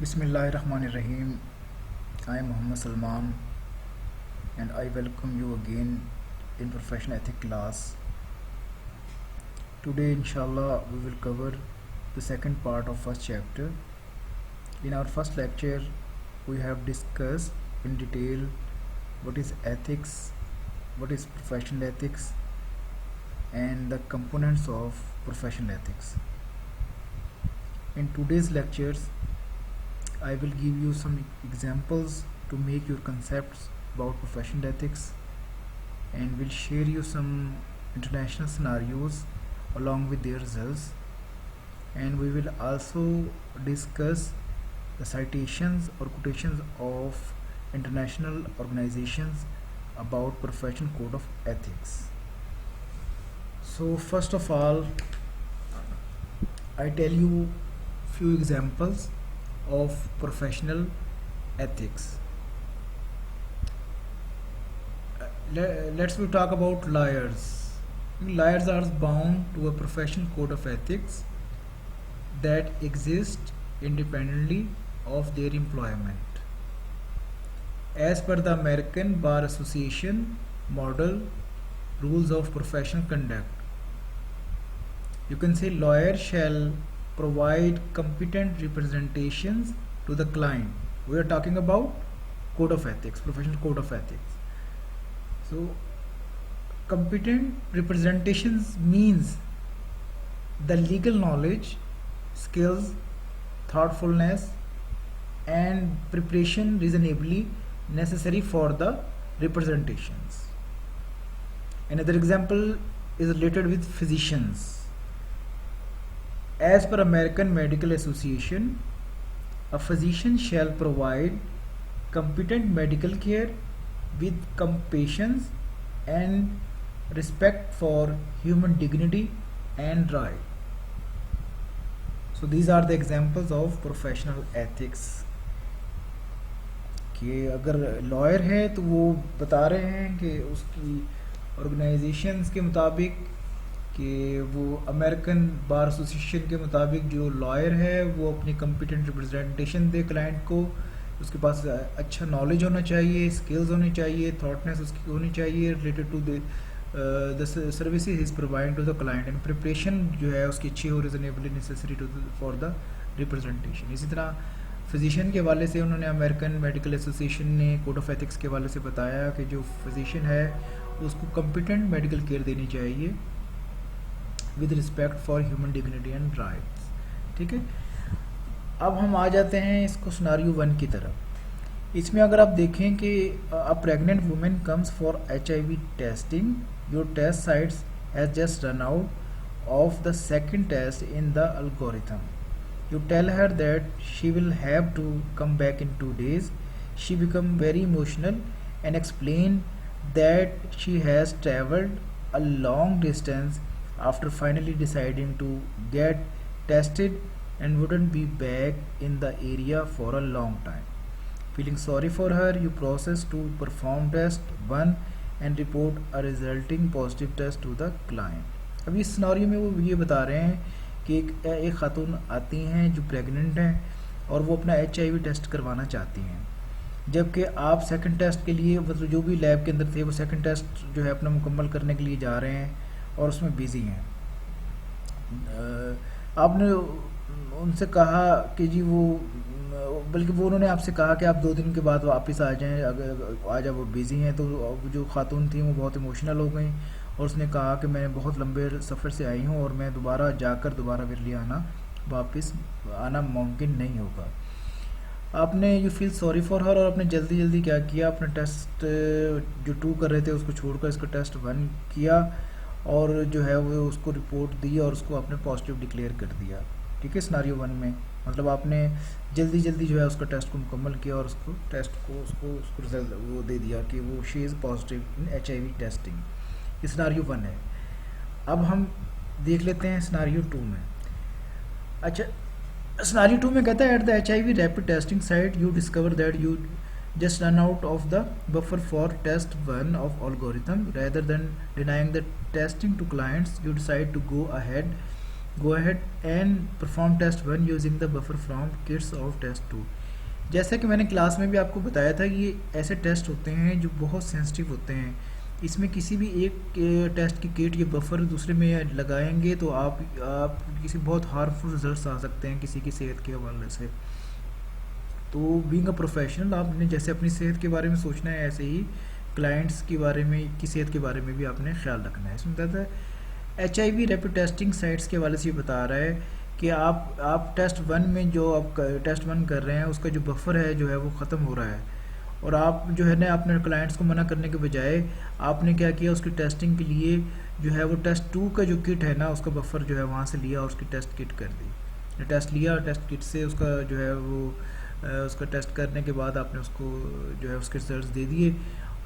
Bismillahirrahmanirrahim. I am Muhammad Salman and I welcome you again in Professional Ethics class. Today inshallah we will cover the second part of first chapter. In our first lecture we have discussed in detail what is ethics, what is professional ethics and the components of professional ethics. In today's lectures I will give you some examples to make your concepts about professional ethics and will share you some international scenarios along with their results, and we will also discuss the citations or quotations of international organizations about professional code of ethics. So first of all, I tell you few examples of professional ethics. Let's we talk about lawyers. Lawyers are bound to a professional code of ethics that exists independently of their employment. As per the American Bar Association model rules of professional conduct, you can say lawyer shall provide competent representations to the client. We are talking about code of ethics, professional code of ethics. So competent representations means the legal knowledge, skills, thoughtfulness and preparation reasonably necessary for the representations. Another example is related with physicians. As per American Medical Association, a physician shall provide competent medical care with compassion and respect for human dignity and right. So these are the examples of professional ethics. कि अगर lawyer है तो वो बता रहे हैं कि उसकी ऑर्गेनाइजेशंस के मुताबिक कि वो अमेरिकन बार एसोसिएशन के मुताबिक जो लॉयर है वो अपनी कम्पिटेंट रिप्रेजेंटेशन दे क्लाइंट को, उसके पास अच्छा नॉलेज होना चाहिए, स्किल्स होनी चाहिए, थॉटनेस उसकी होनी चाहिए related to the services is provide to the client and preparation जो है उसकी अच्छी हो, reasonably necessary to for the representation. इसी तरह फिजिशियन के हवाले से उन्होंने अमेरिकन मेडिकल एसोसिएशन ने कोड ऑफ एथिक्स के हवाले से बताया कि जो फिजिशियन है उसको कम्पिटेंट मेडिकल केयर देनी चाहिए with respect for human dignity and rights. ठीक है, अब हम आ जाते हैं इसको सिनारियो 1 की तरफ. इसमें अगर आप देखें कि a pregnant women comes for HIV testing, your test sites has just run out of the second test in the algorithm. You tell her that she will have to come back in 2 days. She become very emotional and explain that she has traveled a long distance after finally deciding to get tested and wouldn't be back in the area for a long time. Feeling sorry for her, you process to perform test 1 and report a resulting positive test to the client. अभी इस scenario में वो ये बता रहे हैं कि एक खातून आती हैं जो प्रेग्नेंट हैं और वो अपना HIV टेस्ट करवाना चाहती हैं, जबकि आप सेकंड टेस्ट के लिए मतलब जो भी लैब के अंदर थे वो सेकंड टेस्ट जो है अपना मुकम्मल करने के लिए जा रहे हैं और उसमें बिज़ी हैं. आपने उनसे कहा कि जी वो, बल्कि वो उन्होंने आपसे कहा कि आप 2 दिन के बाद वापस आ जाएं, अगर आज आप वो बिज़ी हैं. तो जो खातून थी वो बहुत इमोशनल हो गई और उसने कहा कि मैं बहुत लंबे सफ़र से आई हूँ और मैं दोबारा जाकर दोबारा मेरे लिए वापस आना मुमकिन नहीं होगा. आपने you feel sorry for her और आपने जल्दी जल्दी क्या किया, अपना टेस्ट जो 2 कर रहे थे उसको छोड़कर इसका टेस्ट 1 किया और जो है वो उसको रिपोर्ट दी और उसको आपने पॉजिटिव डिक्लेयर कर दिया. ठीक है, सिनारियो 1 में मतलब आपने जल्दी जल्दी जो है उसका टेस्ट को मुकम्मल किया और उसको टेस्ट को उसको रिजल्ट वो दे दिया कि वो she is positive in HIV testing. ये सिनारियो 1 है. अब हम देख लेते हैं सिनारियो 2 में. अच्छा, सिनारियो 2 में कहता है at the HIV rapid testing site you discover that you just run out of the buffer for test 1 of algorithm. Rather than denying the testing to clients, you decide to go ahead go ahead and perform test 1 using the buffer from kits of test 2। जैसा कि मैंने class में भी आपको बताया था, ये ऐसे टेस्ट होते हैं जो बहुत सेंसिटिव होते हैं। इसमें किसी भी एक टेस्ट की किट या बफर दूसरे में लगाएंगे तो आप किसी बहुत हार्मफुल रिजल्ट्स आ सकते हैं किसी की सेहत के हवाले से। तो बीइंग अ प्रोफेशनल आपने जैसे अपनी सेहत के बारे में सोचना है, ऐसे ही क्लाइंट्स के बारे में की सेहत के बारे में भी आपने ख्याल रखना है। इसमें बताता है HIV रैपिड टेस्टिंग साइट्स के हवाले से बता रहा है कि आप टेस्ट 1 में जो आप टेस्ट 1 कर रहे हैं उसका जो बफर है जो है वो ख़त्म हो रहा है, और आप जो है ना अपने क्लाइंट्स को मना करने के बजाय आपने क्या किया, उसकी टेस्टिंग के लिए जो है वो टेस्ट 2 का जो किट है ना उसका बफर जो है वहाँ से लिया और उसकी टेस्ट किट कर दी। टेस्ट लिया, टेस्ट किट से उसका जो है वो उसका टेस्ट करने के बाद आपने उसको जो है उसके रिजल्ट्स दे दिए।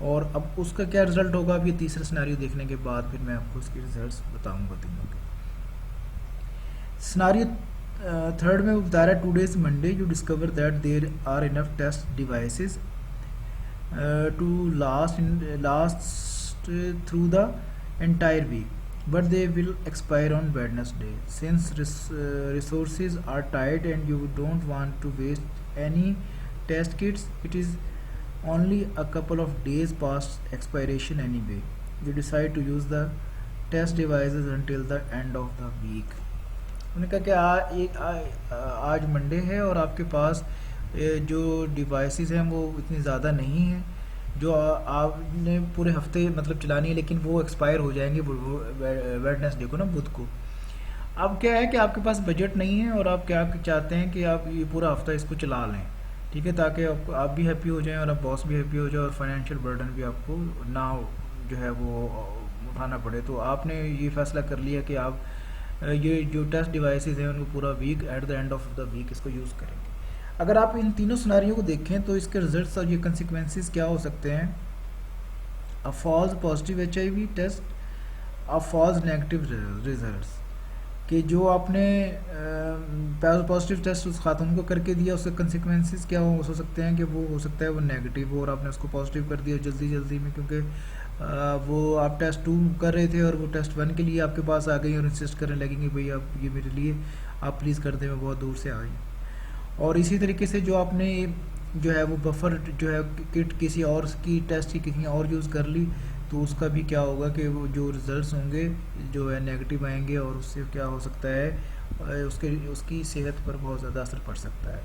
और अब उसका क्या रिजल्ट होगा, अब ये तीसरा सिनेरियो देखने के बाद फिर मैं आपको उसके रिजल्ट्स बताऊंगा तीनों के। सिनेरियो थर्ड में बता रहा है 2 days Monday you discover that there are enough test devices to last through the entire week, but they will expire on Wednesday. Since resources are tight and you don't want to waste any test kits, it is only a couple of days past expiration anyway. You decide to use the test devices until the end of the week. उन्होंने कहा कि आज Monday है और आपके पास जो devices हैं वो इतनी ज़्यादा नहीं हैं जो आपने पूरे हफ्ते मतलब चलानी है, लेकिन वो एक्सपायर हो जाएंगे वेडनेसडे को ना, बुध को। अब क्या है कि आपके पास बजट नहीं है और आप क्या चाहते हैं कि आप ये पूरा हफ्ता इसको चला लें, ठीक है, ताकि आप भी हैप्पी हो जाएं और आप बॉस भी हैप्पी हो जाए और फाइनेंशियल बर्डन भी आपको ना जो है वो उठाना पड़े। तो आपने ये फैसला कर लिया कि आप ये जो टेस्ट डिवाइसेस हैं उनको पूरा week at the end of the week इसको यूज़ करेंगे। अगर आप इन तीनों सिनेरियो को देखें तो इसके रिजल्ट्स और ये कंसिक्वेंसेस क्या हो सकते हैं। A false positive HIV test, a false negative results, कि जो आपने पॉजिटिव टेस्ट उस खातून को करके दिया उसके कंसिक्वेंसेस क्या हो सकते हैं कि वो हो सकता है वो नेगेटिव हो और आपने उसको पॉजिटिव कर दिया जल्दी में, क्योंकि वो आप टेस्ट 2 कर रहे थे और वो टेस्ट 1 के लिए आपके पास आ गई और इंसिस्ट करने लगेंगे भाई आप ये मेरे लिए आप प्लीज़ कर दें, मैं बहुत दूर से आई। और इसी तरीके से जो आपने जो है वो बफर जो है किट किसी और की टेस्ट की कहीं और यूज़ कर ली तो उसका भी क्या होगा कि वो जो रिज़ल्ट्स होंगे जो है नेगेटिव आएंगे और उससे क्या हो सकता है उसकी सेहत पर बहुत ज़्यादा असर पड़ सकता है।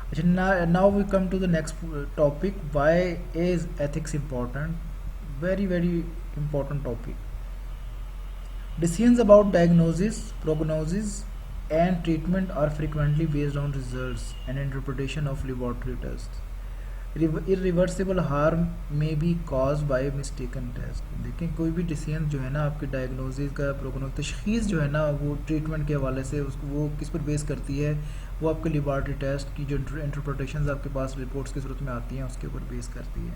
अच्छा, now we come to the next topic, why is ethics important. Very important topic. Decisions about diagnosis, prognosis and treatment are frequently based on results and interpretation of laboratory tests. Irreversible harm may be caused by mistaken test. देखें कोई भी decision जो है ना आपके diagnosis का तशखीस जो है ना वो ट्रीटमेंट के हवाले से उसको वो किस पर बेस करती है, वो आपके लेबॉरेटरी टेस्ट की जो इंटरप्रिटेशंस आपके पास रिपोर्ट्स की सूरत में आती हैं उसके ऊपर बेस करती है।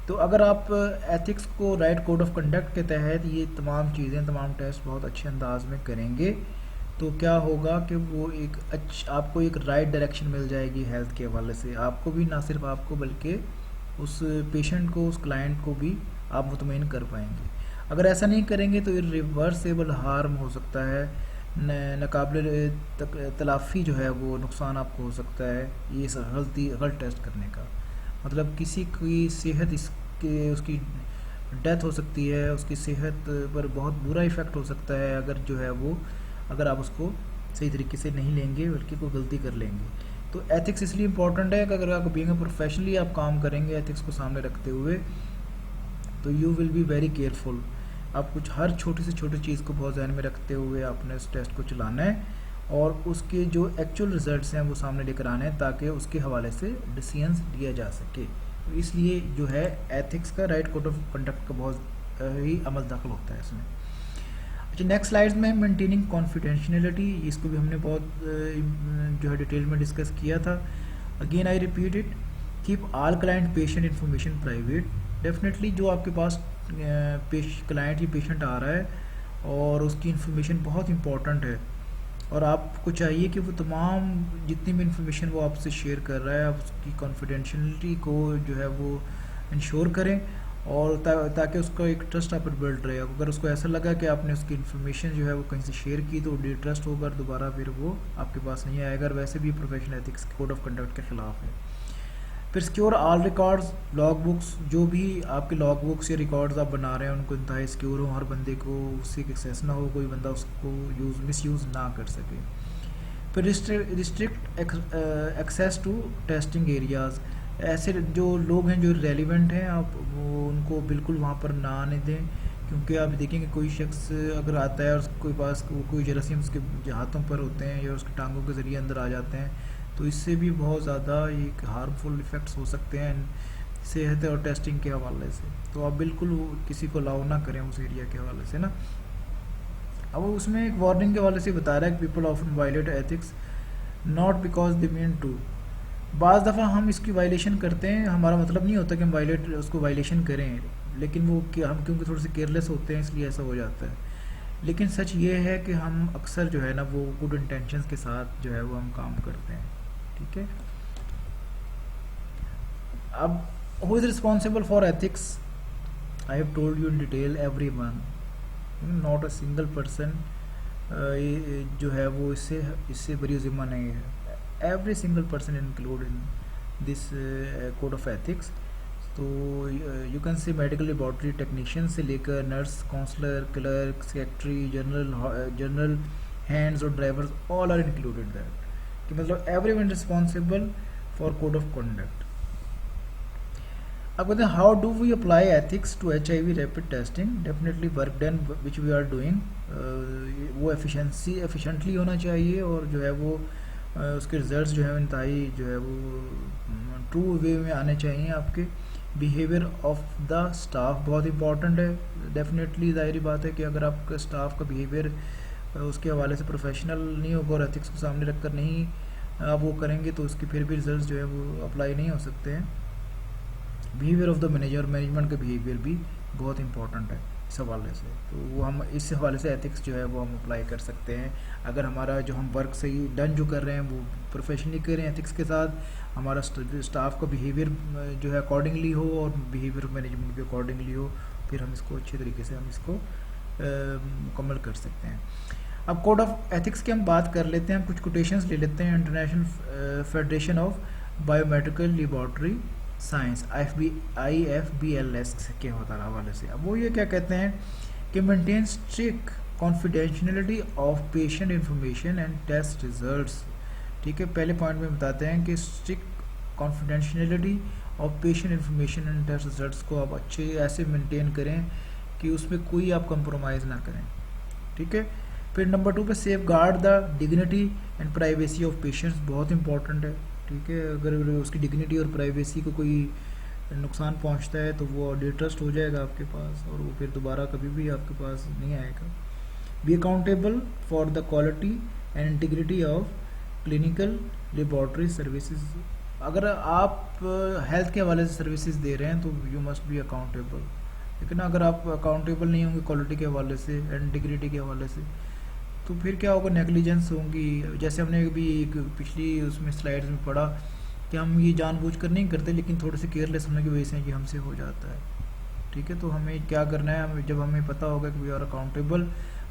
तो अगर आप एथिक्स को राइट कोड ऑफ कंडक्ट के तहत ये तमाम चीज़ें तमाम टेस्ट बहुत अच्छे अंदाज में करेंगे तो क्या होगा कि वो आपको एक राइट डायरेक्शन मिल जाएगी हेल्थ के हवाले से। आपको भी, ना सिर्फ आपको बल्कि उस पेशेंट को, उस क्लाइंट को भी आप मुतमईन कर पाएंगे। अगर ऐसा नहीं करेंगे तो इरिवर्सिबल हार्म हो सकता है, नाकाबिल तलाफ़ी जो है वो नुकसान आपको हो सकता है ये गलत टेस्ट करने का। मतलब किसी की सेहत उसकी डेथ हो सकती है, उसकी सेहत पर बहुत बुरा इफ़ेक्ट हो सकता है अगर आप उसको सही तरीके से नहीं लेंगे बल्कि कोई गलती कर लेंगे। तो एथिक्स इसलिए इम्पोर्टेंट है कि अगर आप बीइंग प्रोफेशनली आप काम करेंगे एथिक्स को सामने रखते हुए तो you will be very careful. आप कुछ हर छोटी से छोटी चीज़ को बहुत ध्यान में रखते हुए आपने उस टेस्ट को चलाना है और उसके जो एक्चुअल रिजल्ट्स हैं वो सामने लेकर आने हैं ताकि उसके हवाले से डिसीजंस लिया जा सके। तो इसलिए जो है एथिक्स का राइट कोड ऑफ कंडक्ट का बहुत ही अमल दाखिल होता है इसमें। अच्छा, नेक्स्ट स्लाइड्स में मेंटेनिंग कॉन्फिडेंशियलिटी, इसको भी हमने बहुत जो है डिटेल में डिस्कस किया था। Again I repeat it, keep all client patient information private. Definitely जो आपके पास क्लाइंट या पेशेंट आ रहा है और उसकी इन्फॉर्मेशन बहुत इंपॉर्टेंट है और आपको चाहिए कि वो तमाम जितनी भी इंफॉर्मेशन वो आपसे शेयर कर रहा है आप उसकी कॉन्फिडेंशियलिटी को जो है वो इंश्योर करें और ताकि उसका एक ट्रस्ट आप पर बिल्ड रहे। अगर उसको ऐसा लगा कि आपने उसकी इन्फॉर्मेशन जो है वो कहीं से शेयर की तो डी ट्रस्ट होगा, दोबारा फिर वो आपके पास नहीं आएगा, और वैसे भी professional ethics code of conduct के खिलाफ है। फिर secure all records, log books, जो भी आपके लॉग बुक्स या रिकॉर्ड्स आप बना रहे हैं उनको इंतहाई सिक्योर हो, हर बंदे को उससे एक्सेस ना हो, कोई बंदा उसको मिसयूज़ ना कर सके। फिर restrict access to testing areas, ऐसे जो लोग हैं जो रेलिवेंट हैं आप वो उनको बिल्कुल वहाँ पर ना आने दें, क्योंकि आप देखेंगे कोई शख्स अगर आता है और उसके पास कोई जरासीम उसके हाथों पर होते हैं या उसके टांगों के ज़रिए अंदर आ जाते हैं, तो इससे भी बहुत ज़्यादा एक हार्मफुल इफ़ेक्ट्स हो सकते हैं सेहत और टेस्टिंग के हवाले से। तो आप बिल्कुल किसी को अलाउ ना करें उस एरिया के हवाले से ना। अब उसमें एक वार्निंग के हवाले से बता रहा है कि people often violate ethics not because they mean to. बाज़ दफ़ा हम इसकी वायलेशन करते हैं, हमारा मतलब नहीं होता कि हम उसको वायलेशन करें, लेकिन वो कि हम क्योंकि थोड़े से केयरलेस होते हैं इसलिए ऐसा हो जाता है। लेकिन सच ये है कि हम अक्सर जो है ना वो गुड इंटेंशंस के साथ जो है वो हम काम करते हैं, ठीक है। अब who is responsible for ethics, I have told you in detail, everyone, not a single person जो है वो इससे बरी ज़िम्मा नहीं है। Every single person include in this code of ethics. तो you can say medical laboratory technician से लेकर nurse, counsellor, clerk, secretary, general hands और drivers, all are included that, कि मतलब everyone responsible for code of conduct. अब कहते हैं how do we apply ethics to HIV rapid testing, definitely work done which we are doing, वो efficiently होना चाहिए और जो है वो उसके रिजल्ट्स जो है इंतहाई जो है वो ट्रू वे में आने चाहिए आपके। बिहेवियर ऑफ द स्टाफ बहुत इंपॉर्टेंट है, डेफिनेटली ज़ाहिर बात है कि अगर आपका स्टाफ का बिहेवियर उसके हवाले से प्रोफेशनल नहीं होगा और एथिक्स को सामने रखकर नहीं आप वो करेंगे तो उसके फिर भी रिजल्ट जो है वो अप्लाई नहीं हो सकते हैं। Behaviour of the manager, management का बिहेवियर भी बहुत इंपॉर्टेंट है इस हवाले से, तो वो हम इस हवाले से एथिक्स जो है वो हम अप्लाई कर सकते हैं। अगर हमारा जो हम वर्क सही डन जो कर रहे हैं वो प्रोफेशनली कर रहे हैं एथिक्स के साथ, हमारा स्टाफ का बिहेवियर जो है अकॉर्डिंगली हो और बिहेवियर मैनेजमेंट भी अकॉर्डिंगली हो, फिर हम इसको अच्छे तरीके से हम इसको मुकम्मल कर सकते हैं। अब कोड ऑफ एथिक्स की हम बात कर लेते हैं, हम कुछ कोटेशंस ले लेते हैं। International federation of biomedical laboratory science, IFBLS के हवाले से। अब वो ये क्या कहते हैं कि maintain strict confidentiality of patient information and test results, ठीक है। पहले पॉइंट में बताते हैं कि strict confidentiality of patient information and test results को आप अच्छे ऐसे मेंटेन करें कि उसमें कोई आप कंप्रोमाइज़ ना करें, ठीक है। फिर नंबर 2 पे safe guard the dignity and privacy of patients, बहुत इंपॉर्टेंट है, ठीक है। अगर उसकी डिग्निटी और प्राइवेसी को कोई नुकसान पहुंचता है तो वो डिट्रस्ट हो जाएगा आपके पास और वो फिर दोबारा कभी भी आपके पास नहीं आएगा। Be accountable for the quality and integrity of clinical laboratory services, अगर आप हेल्थ के हवाले से सर्विसेज दे रहे हैं तो यू मस्ट बी अकाउंटेबल, लेकिन अगर आप अकाउंटेबल नहीं होंगे क्वालिटी के हवाले से एंड इंटीग्रिटी के हवाले से तो फिर क्या होगा, नेग्लिजेंस होंगी। जैसे हमने अभी एक पिछली उसमें स्लाइड्स में पढ़ा कि हम ये जानबूझकर नहीं करते लेकिन थोड़े से केयरलेस होने की वजह से ये हमसे हो जाता है, ठीक है। तो हमें क्या करना है, जब हमें पता होगा कि we are accountable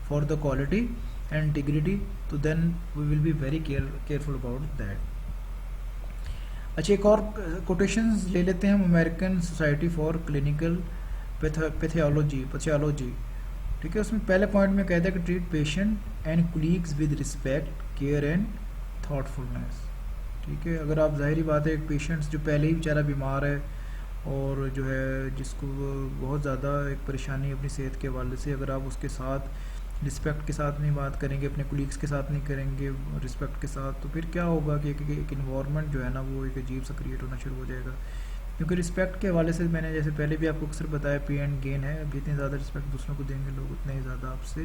for the quality and integrity, तो then we will be very careful about that. अच्छा, एक और कोटेशंस ले लेते हैं हम, American society for clinical pathology, ठीक है। उसमें पहले पॉइंट में कहता है कि treat patient and colleagues with respect, care and thoughtfulness, ठीक है। अगर आप ज़ाहिरी बात है एक पेशेंट्स जो पहले ही बेचारा बीमार है और जो है जिसको बहुत ज़्यादा एक परेशानी अपनी सेहत के हवाले से, अगर आप उसके साथ रिस्पेक्ट के साथ नहीं बात करेंगे, अपने कोलीग्स के साथ नहीं करेंगे रिस्पेक्ट के साथ, तो फिर क्या होगा कि एक इन्वायरमेंट जो है ना वो एक अजीब सा क्रिएट होना शुरू हो जाएगा। क्योंकि रिस्पेक्ट के हवाले से मैंने जैसे पहले भी आपको अक्सर बताया पे एंड गेन है, अब जितनी ज़्यादा रिस्पेक्ट दूसरों को देंगे लोग उतने ही ज़्यादा आपसे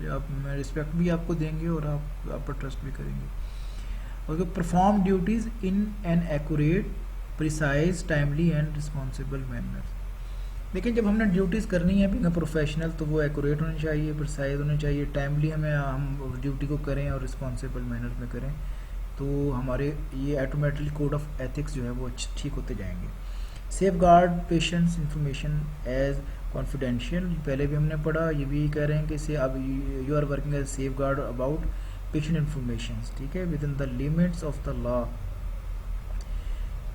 रिस्पेक्ट भी आपको देंगे और आप पर ट्रस्ट भी करेंगे। और perform duties in an accurate, precise, timely and responsible manner. लेकिन जब हमने ड्यूटीज़ करनी है बीइंग अ प्रोफेशनल तो वो एक्यूरेट होनी चाहिए, प्रिसाइज होनी चाहिए, टाइमली हम ड्यूटी को करें और रिस्पॉन्सिबल मैनर में करें, तो हमारे ये ऑटोमेटिकली कोड ऑफ एथिक्स जो है वो ठीक होते जाएंगे। Safeguard patients information as confidential, पहले भी हमने पढ़ा, ये भी कह रहे हैं कि से अब you are working as safeguard about patient information, ठीक है, within the limits of the law.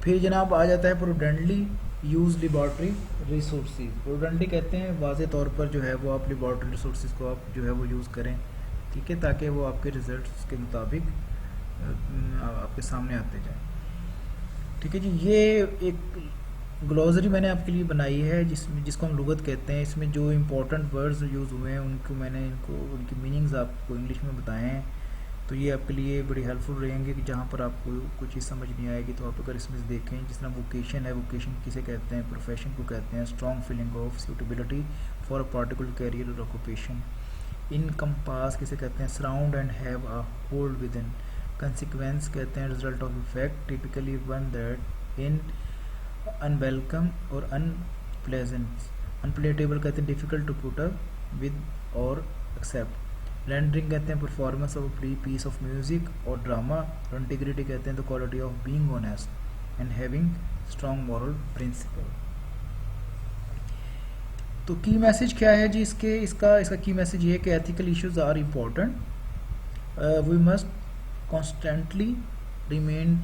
फिर जनाब आ जाता है prudently use laboratory resources. Prudently कहते हैं वाज़े तौर पर जो है वो आप लेबॉर्ट्री रिसोर्सेज को आप जो है वो यूज़ करें, ठीक है, ताकि वो आपके रिजल्ट्स के मुताबिक आपके सामने आते जाएं, ठीक है जी। ये एक ग्लोसरी मैंने आपके लिए बनाई है जिसको हम लुगत कहते हैं। इसमें जो इम्पोर्टेंट वर्ड्स यूज़ हुए हैं उनको मैंने उनकी मीनिंग्स आपको इंग्लिश में बताए हैं, तो ये आपके लिए बड़ी हेल्पफुल रहेंगे कि जहाँ पर आपको कोई चीज़ समझ नहीं आएगी तो आप अगर इसमें देखें, जिस तरह वोकेशन है, वोकेशन किसे कहते हैं, प्रोफेशन को कहते हैं, strong feeling of suitability for a particular career और ऑक्यूपेशन। इनकम्पास किसे कहते हैं, surround and have a hold within. Consequence कहते हैं result of effect, typically one that in unwelcome और अनप्लेजेंट। अनप्लेटेबल कहते हैं difficult to put up with और एक्सेप्ट। रेंडरिंग कहते हैं performance of free piece of music और drama. और इंटीग्रिटी कहते हैं the quality of being honest and having strong moral principle. तो की मैसेज क्या है जी इसका की मैसेज ये है कि ethical issues are important, we must constantly remind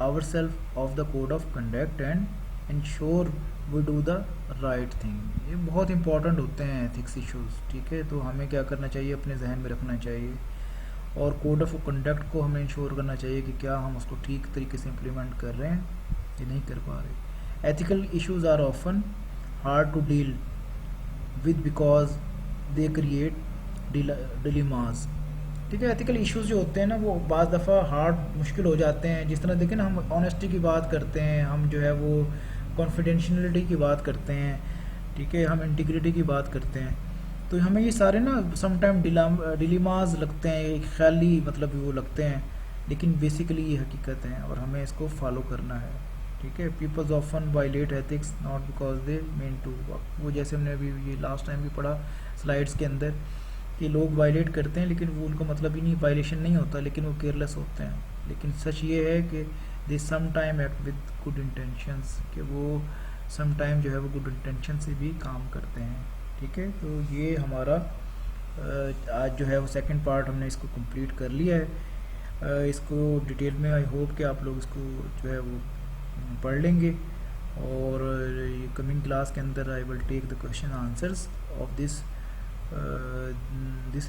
ourselves of the code of conduct and ensure we do the right thing। ये बहुत इंपॉर्टेंट होते हैं एथिक्स इश्यूज, ठीक है, तो हमें क्या करना चाहिए, अपने जहन में रखना चाहिए, और कोड ऑफ कंडक्ट को हमें इंश्योर करना चाहिए कि क्या हम उसको ठीक तरीके से इम्प्लीमेंट कर रहे हैं या नहीं कर पा रहे। Ethical issues are often hard to deal with because they create dilemmas, ठीक है। एथिकल इश्यूज जो होते हैं ना वो बाज़ दफ़ा हार्ड मुश्किल हो जाते हैं। जिस तरह देखें ना, हम ऑनेस्टी की बात करते हैं, हम जो है वो कॉन्फिडेंशियलिटी की बात करते हैं, ठीक है, हम इंटीग्रिटी की बात करते हैं, तो हमें ये सारे ना समटाइम डिलेमास लगते हैं, एक ख्याली मतलब वो लगते हैं, लेकिन बेसिकली ये हकीकत है और हमें इसको फॉलो करना है, ठीक है। Peoples often violate ethics not because they mean to, वो जैसे हमने अभी ये लास्ट टाइम भी पढ़ा स्लाइड्स के अंदर कि लोग वायलेट करते हैं लेकिन वो उनका मतलब ही नहीं, वायलेशन नहीं होता, लेकिन वो केयरलेस होते हैं। लेकिन सच ये है कि they some time act with good intentions, कि वो सम टाइम जो है वो गुड इंटेंशन से भी काम करते हैं, ठीक है। तो ये हमारा आज जो है वो सेकंड पार्ट हमने इसको कंप्लीट कर लिया है। इसको डिटेल में आई होप कि आप लोग इसको जो है वो पढ़ लेंगे, और कमिंग क्लास के अंदर I will take the question answers of this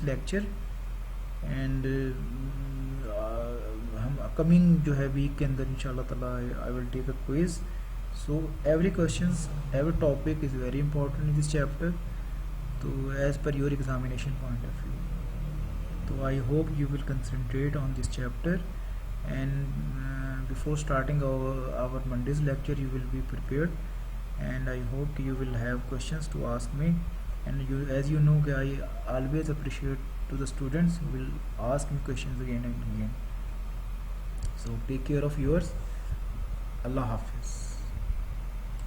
lecture, and हम कमिंग जो है वीक के अंदर इंशाल्लाह ताला I will take a quiz. So every questions, every topic is very important in this chapter, तो as per your examination point of view, तो I hope you will concentrate on this chapter, and before starting our Monday's lecture you will be prepared, and I hope you will have questions to ask me, and you, as you know, I always appreciate to the students who will ask me questions again and again. So take care of yours. Allah Hafiz.